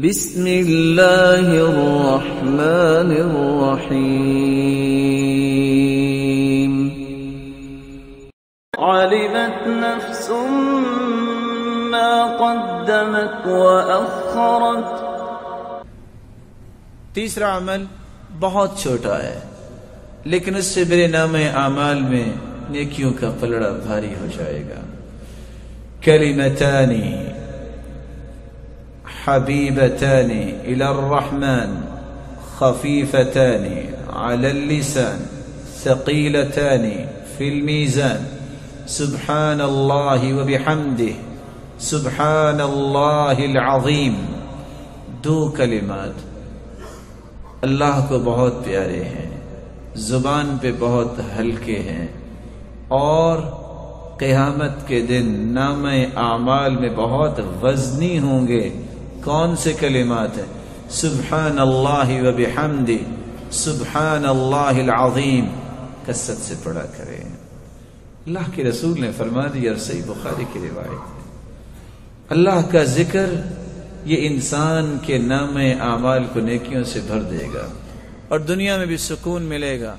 بسم اللہ الرحمن الرحیم علمت نفس ما قدمت وأخرت۔ تیسرا عمل بہت چھوٹا ہے لیکن اس سے میرے نام اعمال میں نیکیوں کا پلڑا بھاری ہو جائے گا۔ کلمتان حبیبتان الی الرحمن خفیفتان علی اللسان ثقیلتان فی المیزان سبحان اللہ وبحمدہ سبحان اللہ العظیم۔ دو کلمات اللہ کو بہت پیارے ہیں، زبان پہ بہت ہلکے ہیں، اور قیامت کے دن نام اعمال میں بہت وزنی ہوں گے۔ کون سے کلمات ہیں؟ سبحان اللہ وبحمدہ سبحان اللہ العظیم۔ کثرت سے پڑھا کریں۔ اللہ کے رسول نے فرما دیا، اور صحیح بخاری کی روایت ہے، اللہ کا ذکر یہ انسان کے نام اعمال کو نیکیوں سے بھر دے گا اور دنیا میں بھی سکون ملے گا۔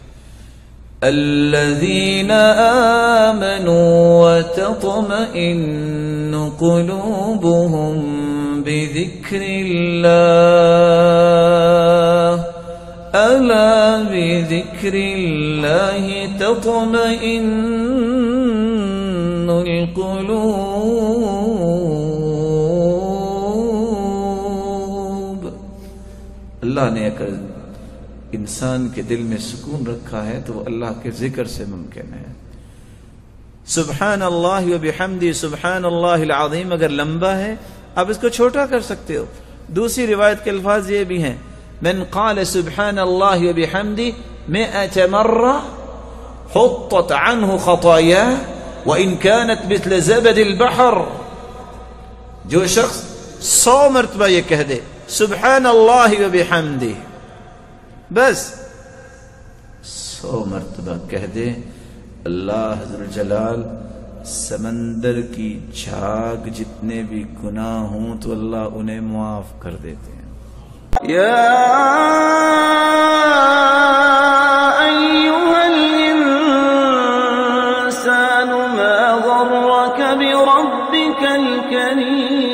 الذین آمنوا وتطمئن قلوبهم بذکر اللہ الا بذکر اللہ تطمئن القلوب۔ اللہ نے اگر انسان کے دل میں سکون رکھا ہے تو وہ اللہ کے ذکر سے ممکن ہے۔ سبحان اللہ وبحمدہ سبحان اللہ العظیم اگر لمبا ہے آپ اس کو چھوٹا کر سکتے ہو۔ دوسری روایت کے الفاظ یہ بھی ہیں، من قال سبحان اللہ وبحمدہ 100 مرہ حطت عنہ خطایا وان كانت مثل زبد البحر۔ جو شخص 100 مرتبہ یہ کہہ دے سبحان اللہ وبحمدہ، بس 100 مرتبہ کہہ دے، اللہ ذوالجلال سمندر کی جھاگ جتنے بھی گناہ ہوں تو اللہ انہیں معاف کر دیتے ہیں۔ یا ایھا الانسان ما غرک بربک الکریم۔